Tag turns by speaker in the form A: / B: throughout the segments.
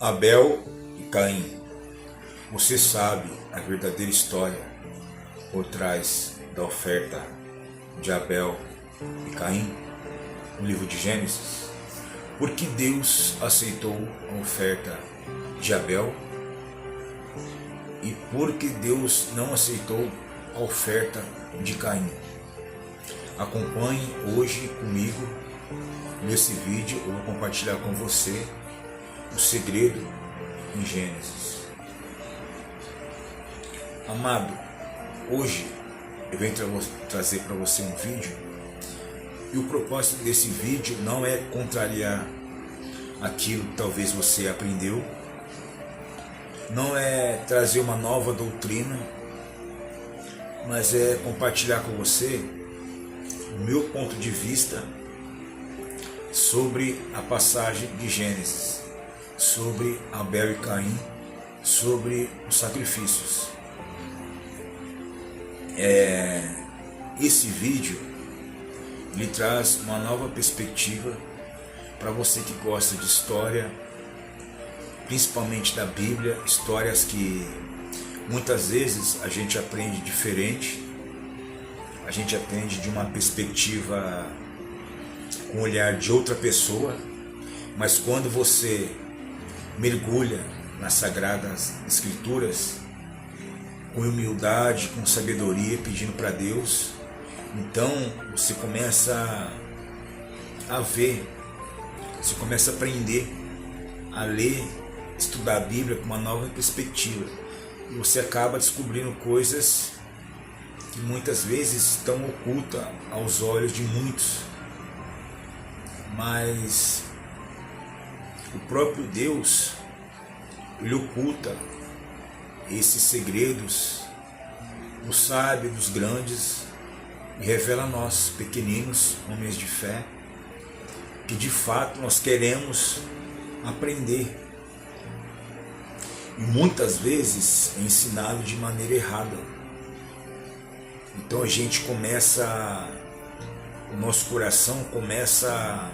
A: Abel e Caim. Você sabe a verdadeira história por trás da oferta de Abel e Caim no livro de Gênesis? Por que Deus aceitou a oferta de Abel e por que Deus não aceitou a oferta de Caim? Acompanhe hoje comigo nesse vídeo. Eu vou compartilhar com você o segredo em Gênesis. Amado, hoje eu venho trazer para você um vídeo, e o propósito desse vídeo não é contrariar aquilo que talvez você aprendeu, não é trazer uma nova doutrina, mas é compartilhar com você o meu ponto de vista sobre a passagem de Gênesis, sobre Abel e Caim, sobre os sacrifícios. Esse vídeo ele traz uma nova perspectiva para você que gosta de história, principalmente da Bíblia, histórias que muitas vezes a gente aprende diferente, a gente aprende de uma perspectiva com o olhar de outra pessoa, mas quando você mergulha nas Sagradas Escrituras, com humildade, com sabedoria, pedindo para Deus, então você começa a ver, você começa a aprender, a ler, estudar a Bíblia com uma nova perspectiva, e você acaba descobrindo coisas que muitas vezes estão ocultas aos olhos de muitos, mas o próprio Deus, ele oculta esses segredos, os sábios, dos grandes, e revela a nós, pequeninos, homens de fé, que de fato nós queremos aprender. E muitas vezes é ensinado de maneira errada. Então a gente começa, o nosso coração começa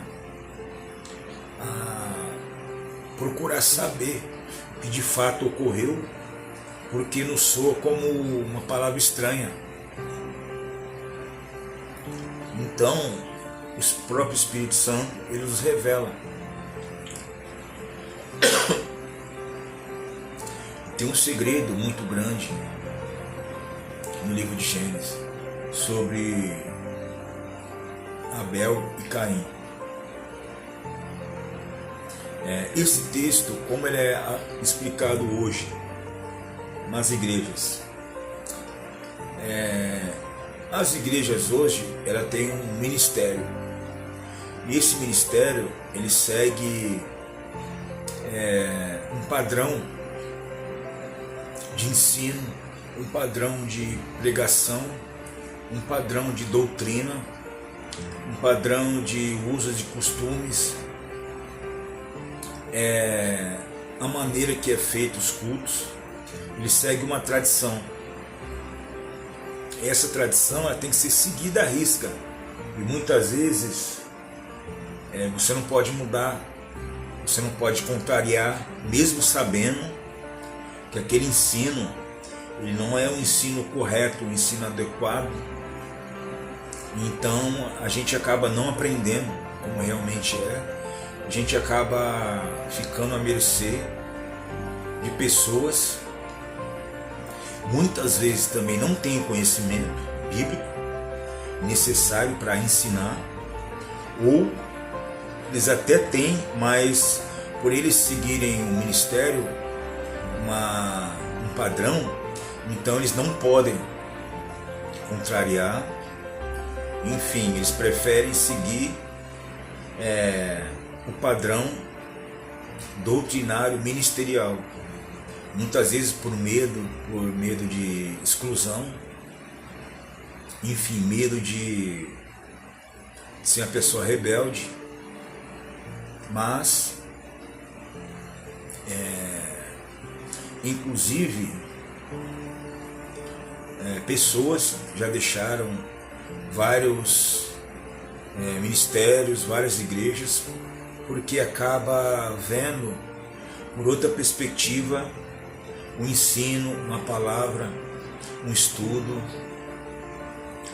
A: a procurar saber o que de fato ocorreu, porque nos soa como uma palavra estranha. Então, o próprio Espírito Santo, ele nos revela. Tem um segredo muito grande no livro de Gênesis sobre Abel e Caim. Esse texto, como ele é explicado hoje nas igrejas, as igrejas hoje, ela tem um ministério, e esse ministério ele segue um padrão de ensino, um padrão de pregação, um padrão de doutrina, um padrão de usos de costumes, a maneira que é feito os cultos. Ele segue uma tradição. Essa tradição ela tem que ser seguida à risca, e muitas vezes você não pode mudar, você não pode contrariar, mesmo sabendo que aquele ensino ele não é um ensino correto, um ensino adequado. Então a gente acaba não aprendendo como realmente é, a gente acaba ficando à mercê de pessoas, muitas vezes também não tem conhecimento bíblico necessário para ensinar, ou eles até têm, mas por eles seguirem um ministério, um padrão, então eles não podem contrariar. Enfim, eles preferem seguir o padrão doutrinário ministerial, muitas vezes por medo de exclusão, enfim, medo de ser uma pessoa rebelde, mas inclusive pessoas já deixaram vários ministérios, várias igrejas, porque acaba vendo por outra perspectiva, um ensino, uma palavra, um estudo,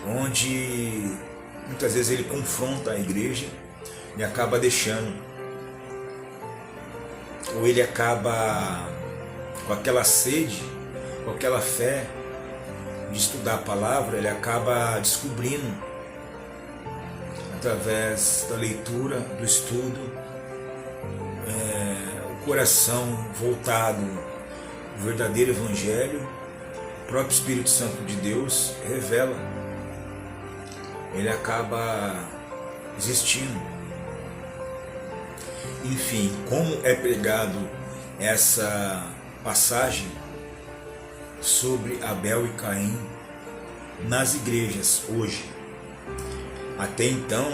A: onde muitas vezes ele confronta a igreja e acaba deixando, ou ele acaba com aquela sede, com aquela fé de estudar a palavra, ele acaba descobrindo através da leitura, do estudo, o coração voltado ao verdadeiro evangelho. O próprio Espírito Santo de Deus revela, ele acaba existindo. Enfim, como é pregado essa passagem sobre Abel e Caim nas igrejas hoje, até então,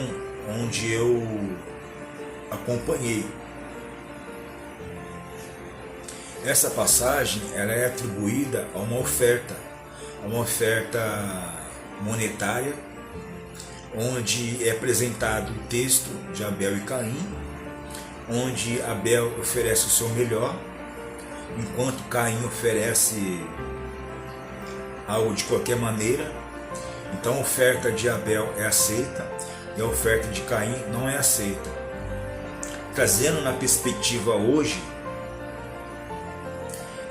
A: onde eu acompanhei. Essa passagem ela é atribuída a uma oferta monetária, onde é apresentado o texto de Abel e Caim, onde Abel oferece o seu melhor, enquanto Caim oferece algo de qualquer maneira. Então a oferta de Abel é aceita e a oferta de Caim não é aceita. Trazendo na perspectiva hoje,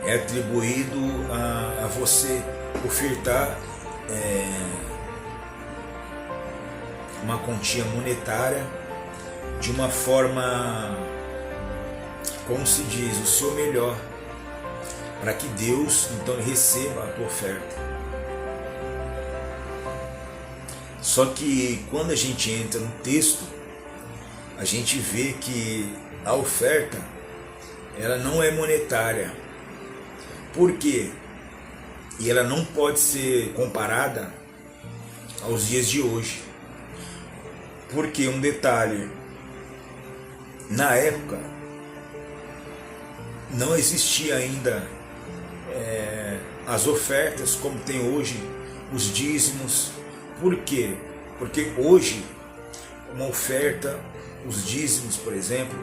A: é atribuído a você ofertar uma quantia monetária de uma forma, como se diz, o seu melhor, para que Deus então receba a tua oferta. Só que quando a gente entra no texto, a gente vê que a oferta ela não é monetária. Por quê? E ela não pode ser comparada aos dias de hoje. Porque um detalhe, na época não existia ainda as ofertas como tem hoje, os dízimos. Por quê? Porque hoje uma oferta, os dízimos, por exemplo,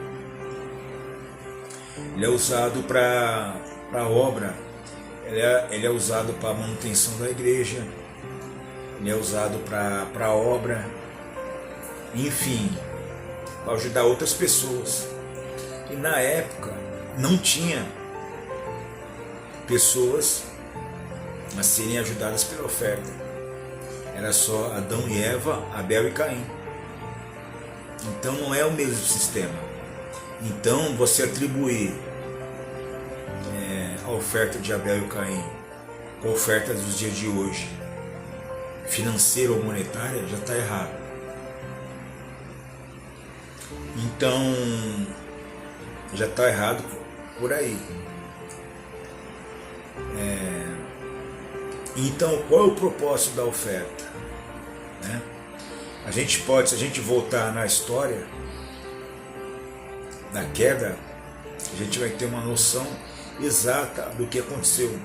A: ele é usado para a obra, ele é usado para a manutenção da igreja, ele é usado para a obra, enfim, para ajudar outras pessoas. E na época não tinha pessoas a serem ajudadas pela oferta. Era só Adão e Eva, Abel e Caim. Então não é o mesmo sistema. Então você atribuir a oferta de Abel e Caim com a oferta dos dias de hoje, financeira ou monetária, já está errado. Então já está errado por aí. Então qual é o propósito da oferta? A gente pode, se a gente voltar na história da queda, a gente vai ter uma noção exata do que aconteceu.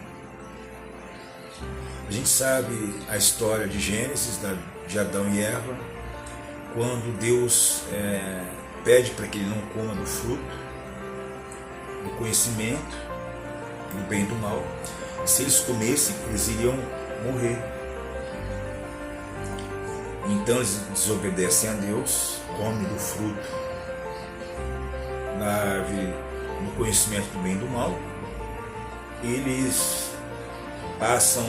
A: A gente sabe a história de Gênesis, de Adão e Eva, quando Deus pede para que ele não coma do fruto, do conhecimento, do bem e do mal. Se eles comessem, eles iriam morrer. Então eles desobedecem a Deus, comem do fruto da árvore do conhecimento do bem e do mal. Eles passam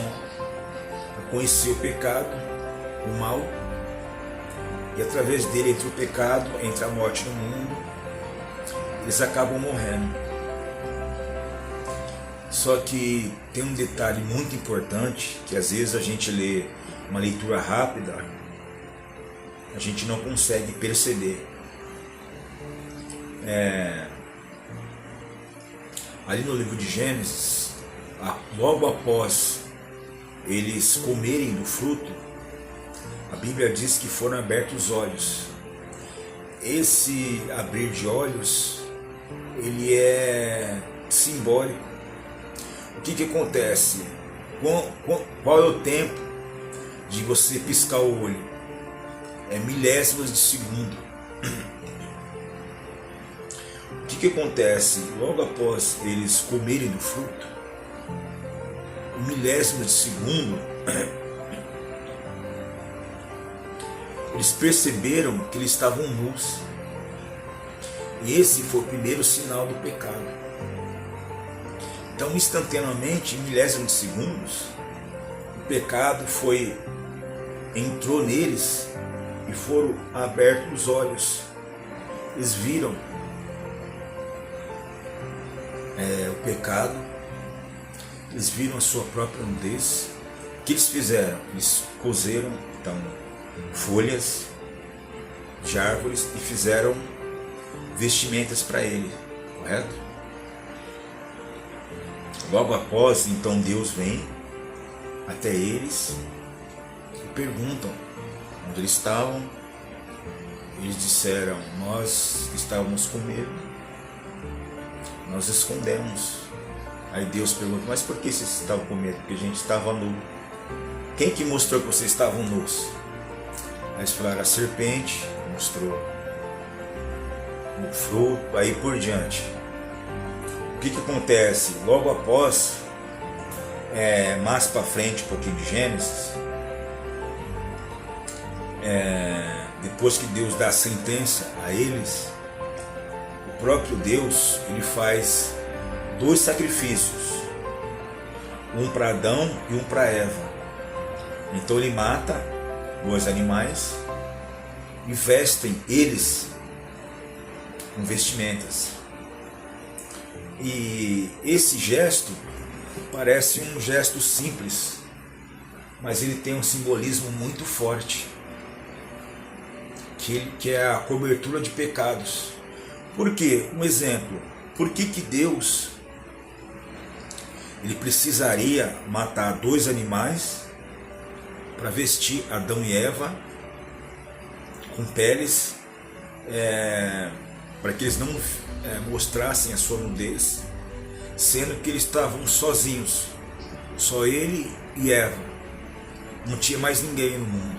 A: a conhecer o pecado, o mal, e através dele entra o pecado, entra a morte no mundo, eles acabam morrendo. Só que tem um detalhe muito importante, que às vezes a gente lê uma leitura rápida, a gente não consegue perceber. Ali no livro de Gênesis, logo após eles comerem do fruto, a Bíblia diz que foram abertos os olhos. Esse abrir de olhos, ele é simbólico. O que acontece? Qual é o tempo de você piscar o olho? É milésimas de segundo. O que acontece? Logo após eles comerem do fruto, o milésimo de segundo, eles perceberam que eles estavam nus. E esse foi o primeiro sinal do pecado. Então, instantaneamente, em milésimos de segundos, o pecado entrou neles e foram abertos os olhos. Eles viram o pecado, eles viram a sua própria nudez. O que eles fizeram? Eles cozeram então folhas de árvores e fizeram vestimentas para ele, correto? Logo após, então, Deus vem até eles e perguntam onde eles estavam. Eles disseram: nós estávamos com medo, nós escondemos. Aí Deus pergunta: mas por que vocês estavam com medo? Porque a gente estava nu. Quem que mostrou que vocês estavam nus? Aí eles falaram: a serpente mostrou o fruto, aí por diante. O que acontece? Logo após, mais para frente, um pouquinho de Gênesis, depois que Deus dá a sentença a eles, o próprio Deus, ele faz 2 sacrifícios, um para Adão e um para Eva. Então ele mata 2 animais e vestem eles com vestimentas. E esse gesto parece um gesto simples, mas ele tem um simbolismo muito forte, que é a cobertura de pecados. Por quê? Um exemplo: por que Deus ele precisaria matar 2 animais para vestir Adão e Eva com peles, para que eles não mostrassem a sua nudez, sendo que eles estavam sozinhos, só ele e Eva, não tinha mais ninguém no mundo.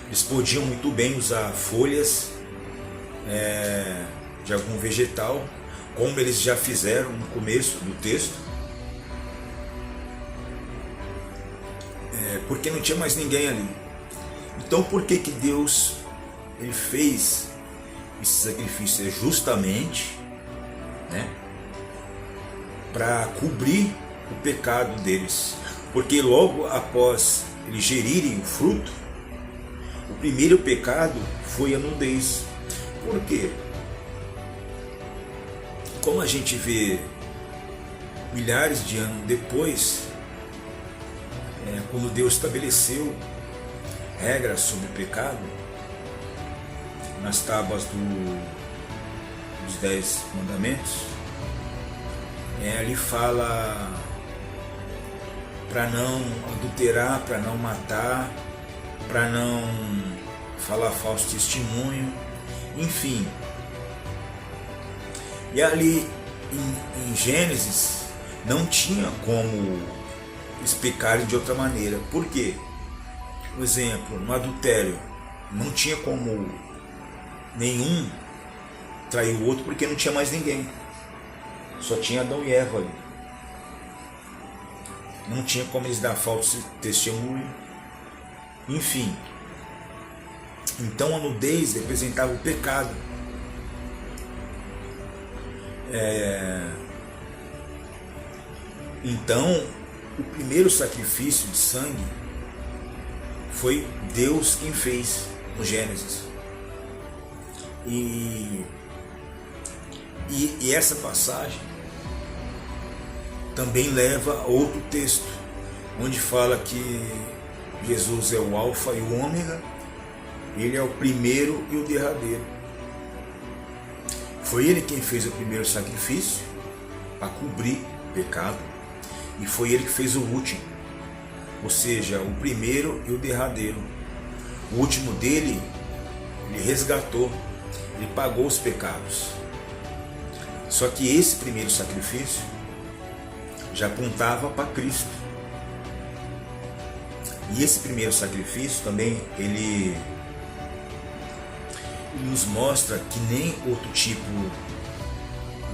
A: Eles podiam muito bem usar folhas de algum vegetal, como eles já fizeram no começo do texto, porque não tinha mais ninguém ali. Então, por que Deus ele fez esse sacrifício? É justamente para cobrir o pecado deles, porque logo após eles gerirem o fruto, o primeiro pecado foi a nudez. Por quê? Como a gente vê milhares de anos depois, quando Deus estabeleceu regras sobre o pecado, nas tábuas dos 10 mandamentos, ali fala para não adulterar, para não matar, para não falar falso testemunho, enfim. E ali em Gênesis não tinha como explicar de outra maneira. Por quê? Por exemplo, no adultério não tinha como nenhum trair o outro, porque não tinha mais ninguém, só tinha Adão e Eva ali. Não tinha como eles dar falso testemunho, enfim. Então a nudez representava o pecado. Então o primeiro sacrifício de sangue foi Deus quem fez no Gênesis. E essa passagem também leva a outro texto, onde fala que Jesus é o Alfa e o Ômega, ele é o primeiro e o derradeiro. Foi ele quem fez o primeiro sacrifício para cobrir o pecado, e foi ele que fez o último, ou seja, o primeiro e o derradeiro. O último dele, ele resgatou, ele pagou os pecados. Só que esse primeiro sacrifício já apontava para Cristo. E esse primeiro sacrifício também, ele nos mostra que nem outro tipo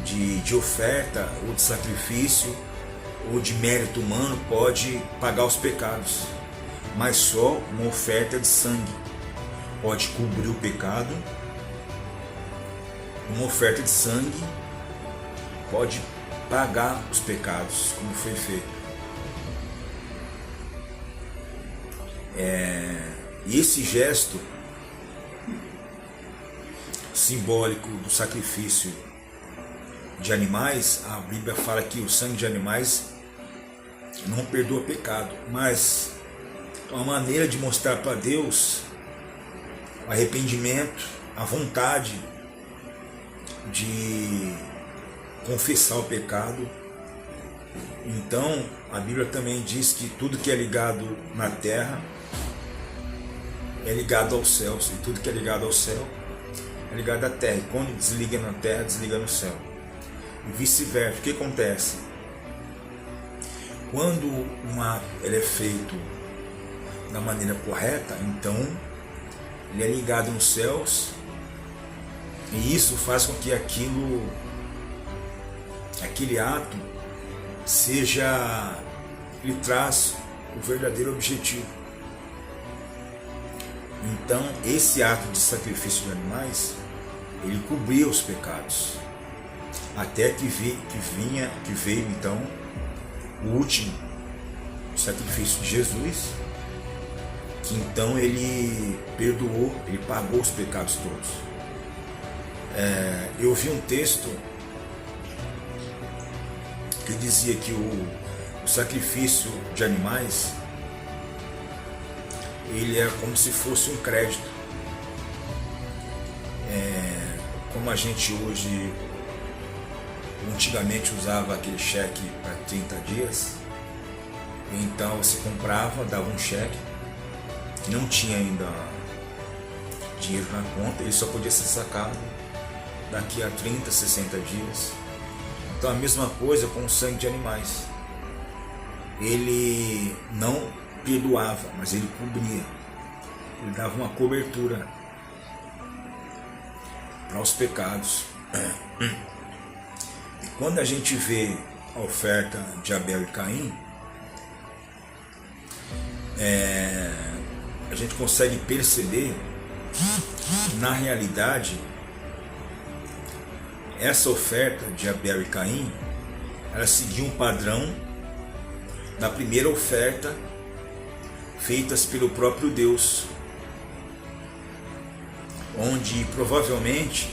A: de oferta ou de sacrifício ou de mérito humano pode pagar os pecados, mas só uma oferta de sangue pode cobrir o pecado. Uma oferta de sangue pode pagar os pecados, como foi feito. E esse gesto simbólico do sacrifício de animais, a Bíblia fala que o sangue de animais não perdoa pecado, mas é uma maneira de mostrar para Deus o arrependimento, a vontade de confessar o pecado. Então a Bíblia também diz que tudo que é ligado na terra é ligado aos céus, e tudo que é ligado ao céu é ligado à terra, e quando desliga na terra, desliga no céu, e vice-versa. O que acontece? Quando um ato ele é feito da maneira correta, então ele é ligado nos céus, e isso faz com que aquele ato ele traz o verdadeiro objetivo. Então esse ato de sacrifício de animais, ele cobria os pecados, até que veio então o último sacrifício de Jesus, que então ele perdoou, ele pagou os pecados todos. Eu vi um texto que dizia que o sacrifício de animais, ele é como se fosse um crédito. Como a gente hoje, antigamente usava aquele cheque para 30 dias, então você comprava, dava um cheque, que não tinha ainda dinheiro na conta, ele só podia ser sacado daqui a 30, 60 dias. Então a mesma coisa com o sangue de animais. Ele não perdoava, mas ele cobria. Ele dava uma cobertura para os pecados. E quando a gente vê a oferta de Abel e Caim, a gente consegue perceber que, na realidade, essa oferta de Abel e Caim, ela seguia um padrão da primeira oferta feitas pelo próprio Deus, onde provavelmente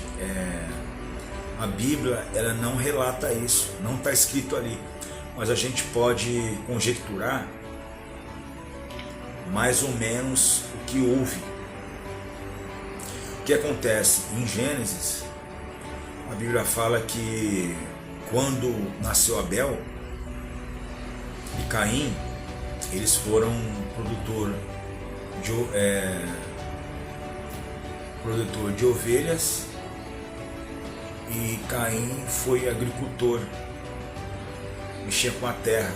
A: a Bíblia ela não relata isso, não está escrito ali, mas a gente pode conjecturar mais ou menos o que houve. O que acontece em Gênesis? A Bíblia fala que quando nasceu Abel e Caim, eles foram produtor de ovelhas, e Caim foi agricultor, mexia com a terra.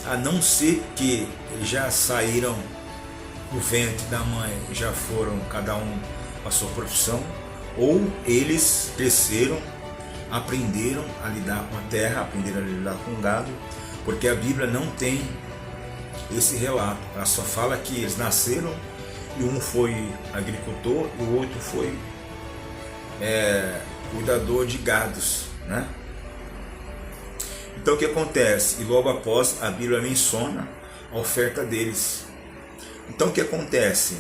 A: A não ser que eles já saíram do ventre da mãe, já foram cada um a sua profissão, ou eles cresceram, aprenderam a lidar com a terra, aprenderam a lidar com o gado, porque a Bíblia não tem esse relato. Ela só fala que eles nasceram e um foi agricultor e o outro foi cuidador de gados, né? Então o que acontece? E logo após a Bíblia menciona a oferta deles. Então o que acontece?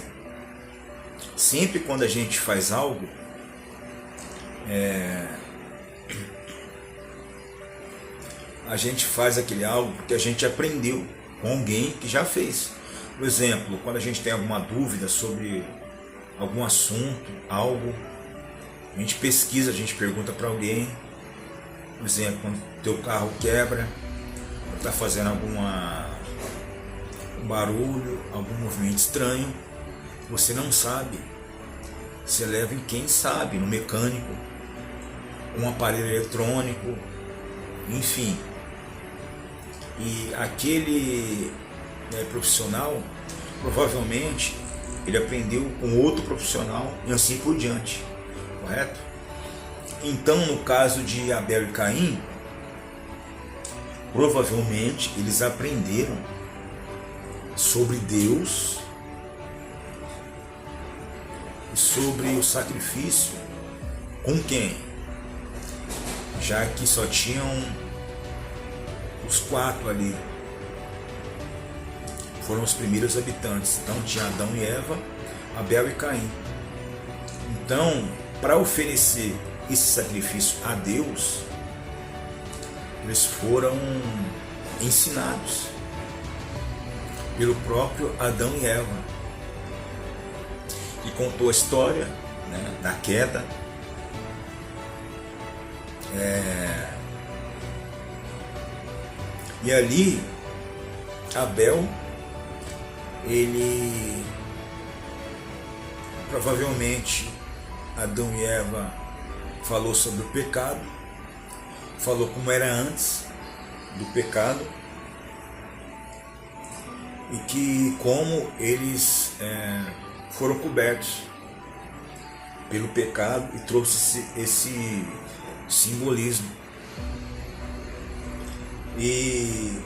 A: Sempre quando a gente faz algo, a gente faz aquele algo porque a gente aprendeu com alguém que já fez. Por exemplo, quando a gente tem alguma dúvida sobre algum assunto, algo, a gente pesquisa, a gente pergunta para alguém. Por exemplo, quando teu carro quebra, está fazendo algum barulho, algum movimento estranho, você não sabe, você leva em quem sabe, no mecânico, um aparelho eletrônico, enfim. E aquele profissional, provavelmente, ele aprendeu com outro profissional e assim por diante, correto? Então, no caso de Abel e Caim, provavelmente eles aprenderam sobre Deus e sobre o sacrifício com quem? Já que só tinham os 4 ali, foram os primeiros habitantes. Então tinha Adão e Eva, Abel e Caim. Então, para oferecer esse sacrifício a Deus, eles foram ensinados pelo próprio Adão e Eva, e contou a história, né, da queda. E ali Abel, ele provavelmente, Adão e Eva falou sobre o pecado, falou como era antes do pecado e que como eles foram cobertos pelo pecado, e trouxe esse simbolismo. E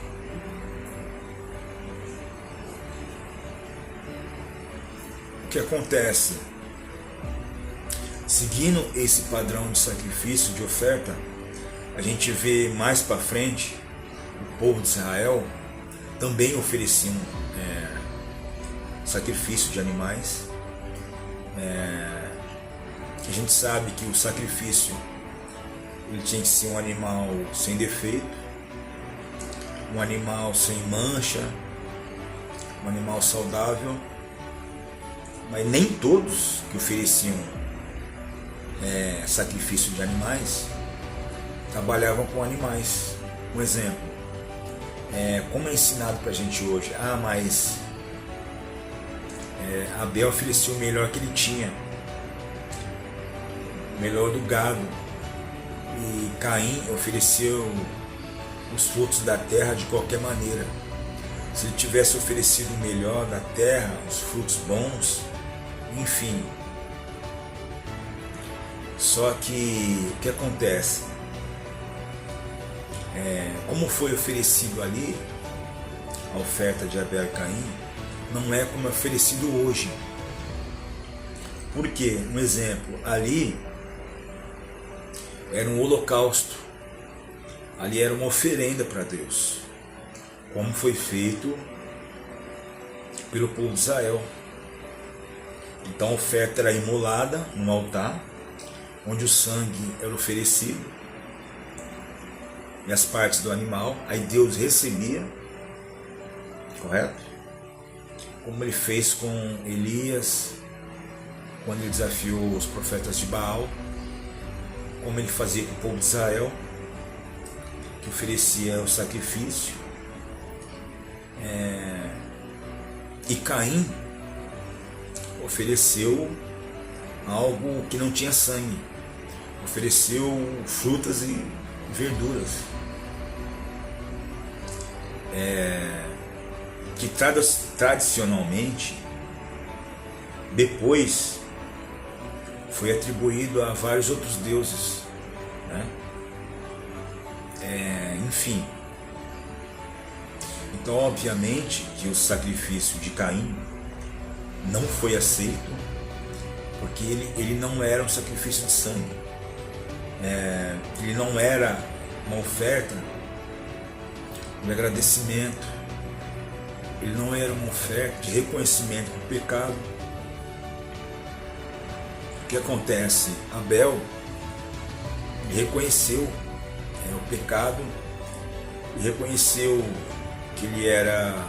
A: o que acontece? Seguindo esse padrão de sacrifício, de oferta, a gente vê mais para frente o povo de Israel também ofereciam sacrifício de animais. A gente sabe que o sacrifício ele tinha que ser um animal sem defeito, um animal sem mancha, um animal saudável, mas nem todos que ofereciam sacrifício de animais trabalhavam com animais. Um exemplo, como é ensinado para a gente hoje, mas Abel ofereceu o melhor que ele tinha, o melhor do gado, e Caim ofereceu os frutos da terra de qualquer maneira. Se ele tivesse oferecido o melhor da terra, os frutos bons, enfim. Só que o que acontece? Como foi oferecido ali, a oferta de Abel e Caim, não é como é oferecido hoje. Por quê? Um exemplo, ali era um holocausto, ali era uma oferenda para Deus, como foi feito pelo povo de Israel. Então a oferta era imolada no altar, onde o sangue era oferecido e as partes do animal, aí Deus recebia, correto? Como ele fez com Elias, quando ele desafiou os profetas de Baal, como ele fazia com o povo de Israel, que oferecia o sacrifício. E Caim ofereceu algo que não tinha sangue, ofereceu frutas e verduras, que tradicionalmente depois foi atribuído a vários outros deuses, né? Enfim, então obviamente que o sacrifício de Caim não foi aceito, porque ele não era um sacrifício de sangue, ele não era uma oferta de agradecimento, ele não era uma oferta de reconhecimento do pecado. O que acontece? Abel reconheceu o pecado, reconheceu que ele era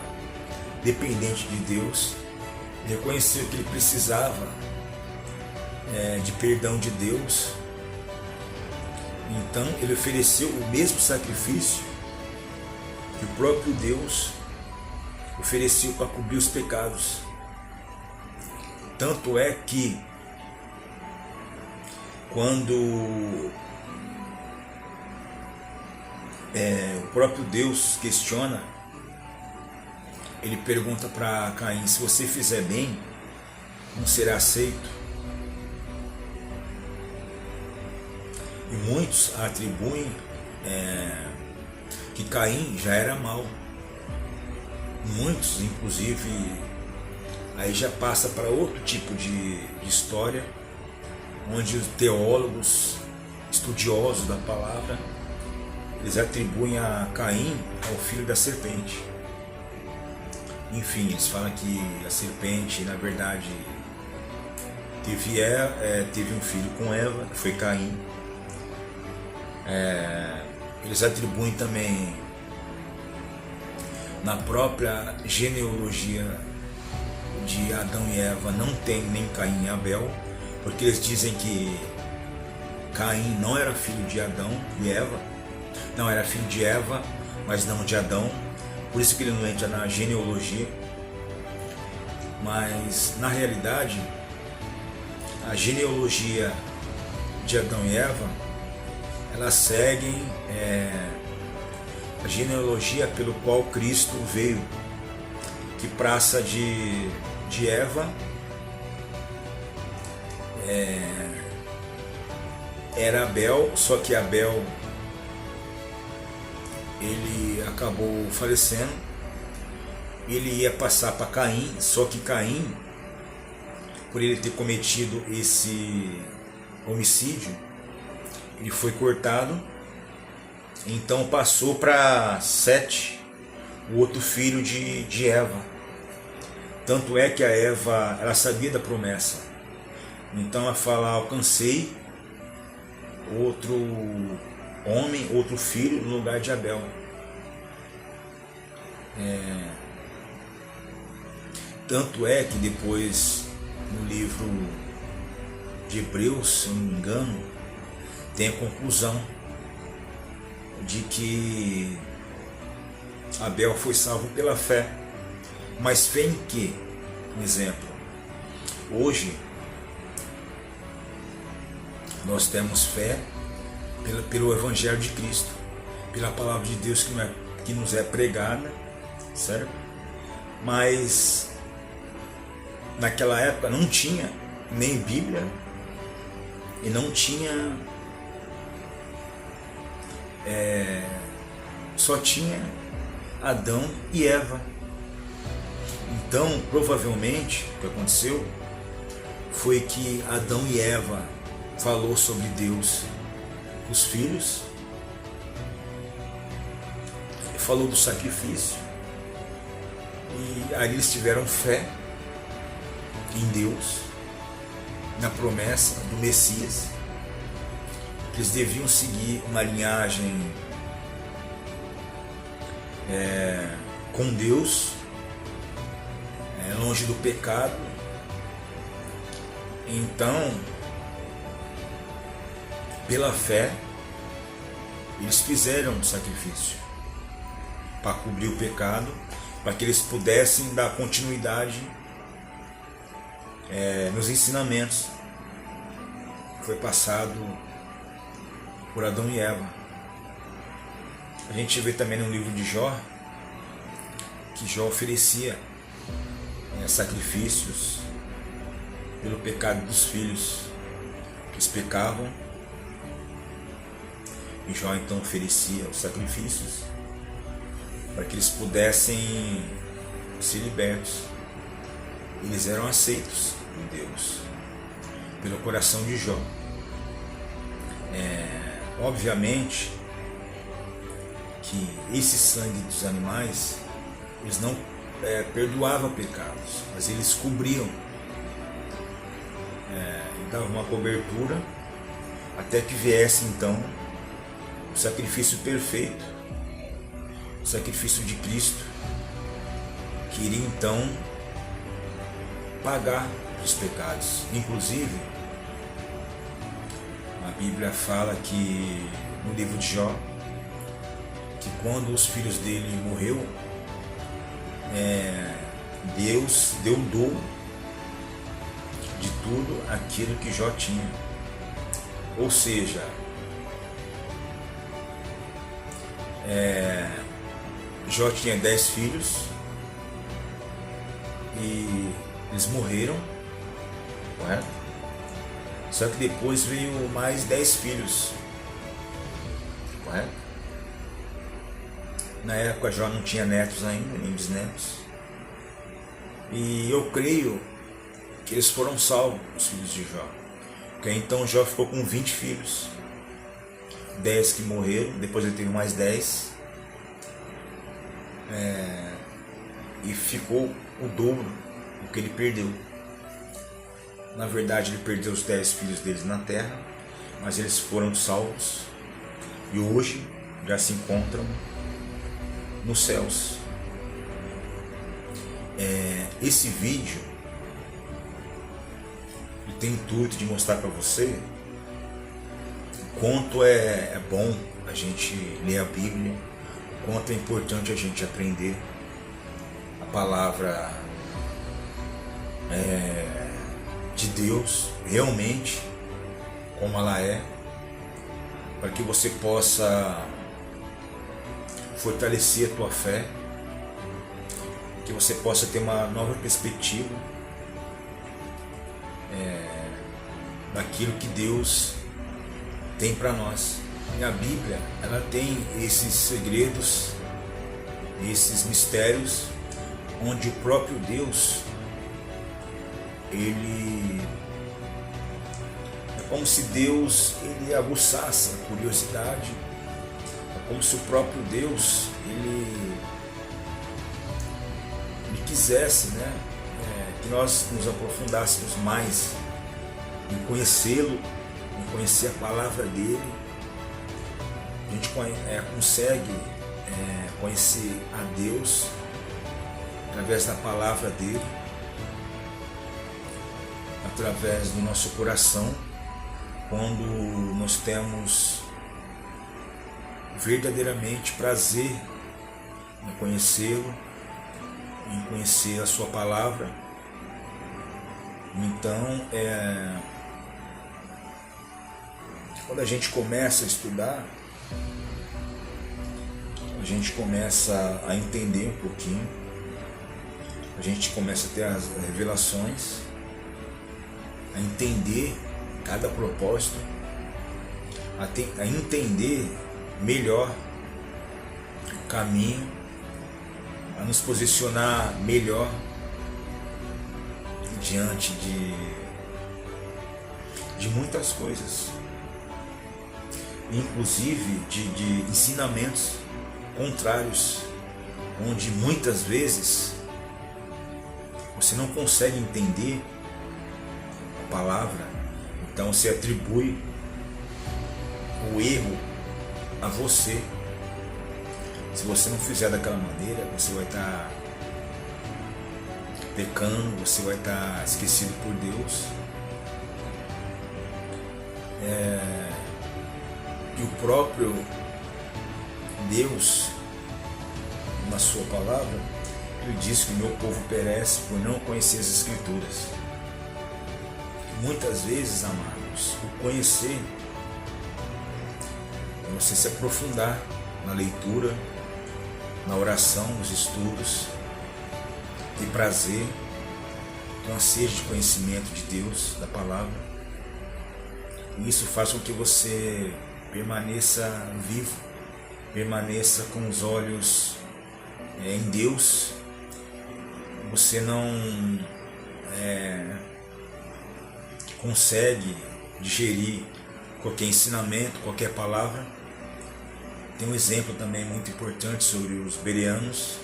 A: dependente de Deus, reconheceu que ele precisava de perdão de Deus. Então ele ofereceu o mesmo sacrifício que o próprio Deus ofereceu para cobrir os pecados. Tanto é que quando o próprio Deus questiona, ele pergunta para Caim: se você fizer bem, não será aceito. E muitos atribuem que Caim já era mau. Muitos, inclusive, aí já passa para outro tipo de história, onde os teólogos, estudiosos da palavra, eles atribuem a Caim ao filho da serpente. Enfim, eles falam que a serpente, na verdade, teve um filho com Eva, que foi Caim. Eles atribuem também na própria genealogia de Adão e Eva não tem nem Caim e Abel, porque eles dizem que Caim não era filho de Adão e Eva, não era filho de Eva, mas não de Adão, por isso que ele não entra na genealogia. Mas na realidade a genealogia de Adão e Eva, elas seguem a genealogia pelo qual Cristo veio, que praça de Eva era Abel, só que Abel ele acabou falecendo, ele ia passar para Caim, só que Caim, por ele ter cometido esse homicídio, ele foi cortado, então passou para Sete, o outro filho de Eva. Tanto é que a Eva, ela sabia da promessa, então ela fala: alcancei outro homem, outro filho no lugar de Abel. Tanto é que depois, no livro de Hebreus, se eu não me engano, tem a conclusão de que Abel foi salvo pela fé. Mas fé em quê? Um exemplo. Hoje nós temos fé pelo Evangelho de Cristo, pela palavra de Deus que nos é pregada, certo? Mas naquela época não tinha nem Bíblia e não tinha, só tinha Adão e Eva. Então, provavelmente, o que aconteceu foi que Adão e Eva falou sobre Deus, os filhos, falou do sacrifício, e aí eles tiveram fé em Deus, na promessa do Messias, que eles deviam seguir uma linhagem com Deus, longe do pecado. Então, pela fé, eles fizeram um sacrifício para cobrir o pecado, para que eles pudessem dar continuidade nos ensinamentos que foi passado por Adão e Eva. A gente vê também no livro de Jó que Jó oferecia sacrifícios pelo pecado dos filhos, que eles pecavam, e Jó então oferecia os sacrifícios para que eles pudessem ser libertos. Eles eram aceitos por Deus pelo coração de Jó. Obviamente que esse sangue dos animais, eles não perdoava pecados, mas eles cobriam, davam uma cobertura até que viesse então o sacrifício perfeito, o sacrifício de Cristo, que iria então pagar os pecados. Inclusive, a Bíblia fala que no livro de Jó, que quando os filhos dele morreu, Deus deu o dobro de tudo aquilo que Jó tinha. Ou seja, Jó tinha 10 filhos e eles morreram, correto? Só que depois veio mais 10 filhos, correto? Na época Jó não tinha netos ainda, nem bisnetos. E eu creio que eles foram salvos, os filhos de Jó. Porque então Jó ficou com 20 filhos. 10 que morreram, depois ele teve mais 10. E ficou o dobro do que ele perdeu. Na verdade ele perdeu os 10 filhos deles na terra, mas eles foram salvos. E hoje já se encontram nos céus. Esse vídeo tem o intuito de mostrar para você o quanto é bom a gente ler a Bíblia, o quanto é importante a gente aprender a palavra de Deus realmente como ela é, para que você possa fortalecer a tua fé, que você possa ter uma nova perspectiva daquilo que Deus tem para nós. E a Bíblia, ela tem esses segredos, esses mistérios, onde o próprio Deus, ele é como se Deus ele aguçasse a curiosidade, é como se o próprio Deus ele quisesse, que nós nos aprofundássemos mais em conhecê-lo, em conhecer a palavra dele. A gente consegue conhecer a Deus através da palavra dele, através do nosso coração, quando nós temos verdadeiramente prazer em conhecê-lo, em conhecer a sua palavra. Então, quando a gente começa a estudar, a gente começa a entender um pouquinho, a gente começa a ter as revelações, a entender cada propósito, a entender melhor o caminho, a nos posicionar melhor diante de muitas coisas, inclusive de ensinamentos contrários, onde muitas vezes você não consegue entender a palavra, então você atribui o erro a você. Se você não fizer daquela maneira, você vai estar pecando, você vai estar esquecido por Deus. E o próprio Deus, na sua palavra, ele diz que o meu povo perece por não conhecer as Escrituras. Muitas vezes, amados, o conhecer é você se aprofundar na leitura, na oração, nos estudos, ter prazer, ter uma sede de conhecimento de Deus, da palavra. E isso faz com que você permaneça vivo, permaneça com os olhos em Deus. Você não consegue digerir qualquer ensinamento, qualquer palavra. Tem um exemplo também muito importante sobre os bereanos.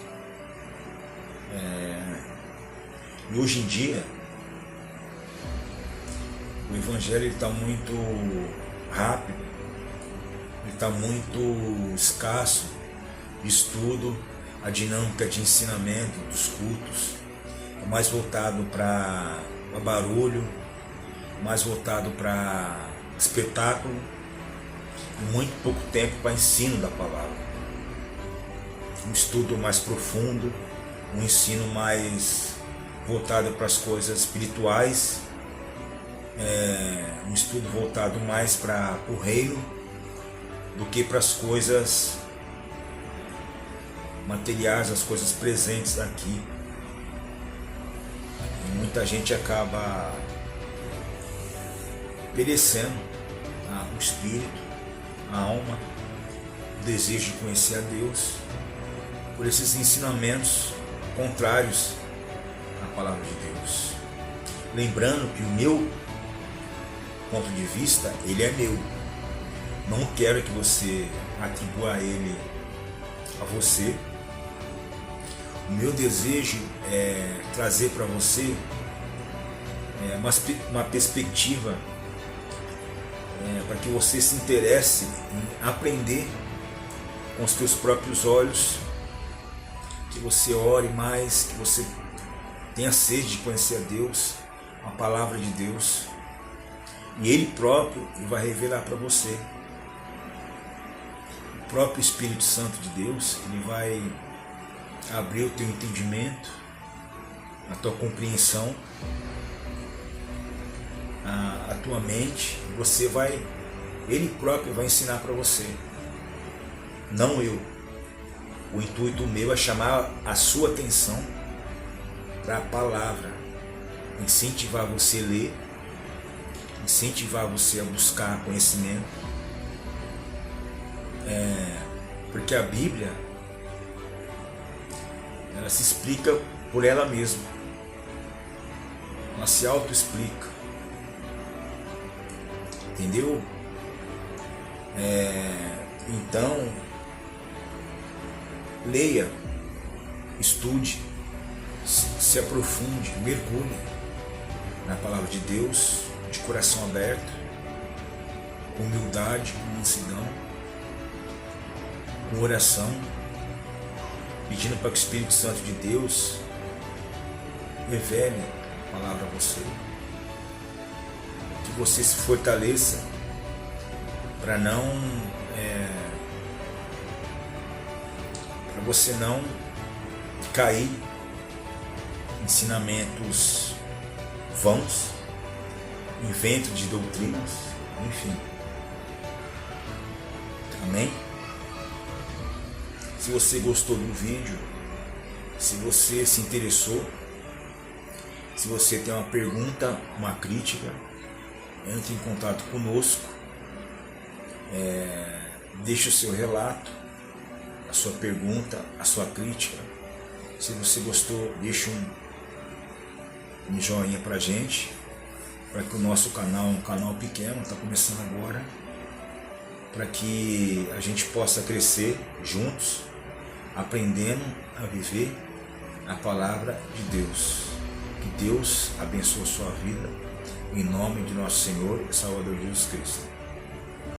A: E hoje em dia o evangelho está muito rápido, ele está muito escasso de estudo, a dinâmica de ensinamento dos cultos é mais voltado para barulho, mais voltado para espetáculo, e muito pouco tempo para ensino da palavra. Um estudo mais profundo, um ensino mais voltado para as coisas espirituais, um estudo voltado mais para o reino do que para as coisas materiais, as coisas presentes aqui. E muita gente acaba perecendo o espírito, a alma, o desejo de conhecer a Deus, por esses ensinamentos contrários à palavra de Deus. Lembrando que o meu ponto de vista, ele é meu. Não quero que você atribua ele a você. O meu desejo é trazer para você uma perspectiva para que você se interesse em aprender com os seus próprios olhos, que você ore mais, que você tenha sede de conhecer a Deus, a palavra de Deus, e Ele próprio vai revelar para você. O próprio Espírito Santo de Deus, Ele vai abrir o teu entendimento, a tua compreensão, a tua mente. Ele próprio vai ensinar para você, não eu. O intuito meu é chamar a sua atenção para a palavra, incentivar você a ler, incentivar você a buscar conhecimento, porque a Bíblia, ela se explica por ela mesma, ela se auto-explica, entendeu? Então, leia, estude, se aprofunde, mergulhe na palavra de Deus, de coração aberto, com humildade, com mansidão, com oração, pedindo para que o Espírito Santo de Deus revele a palavra a você, que você se fortaleça para você não cair em ensinamentos vãos, invento de doutrinas, enfim. Amém? Se você gostou do vídeo, se você se interessou, se você tem uma pergunta, uma crítica, entre em contato conosco, deixe o seu relato, a sua pergunta, a sua crítica. Se você gostou, deixe um joinha pra gente, para que o nosso canal, um canal pequeno, está começando agora, para que a gente possa crescer juntos, aprendendo a viver a palavra de Deus. Que Deus abençoe a sua vida, em nome de nosso Senhor e Salvador Jesus Cristo.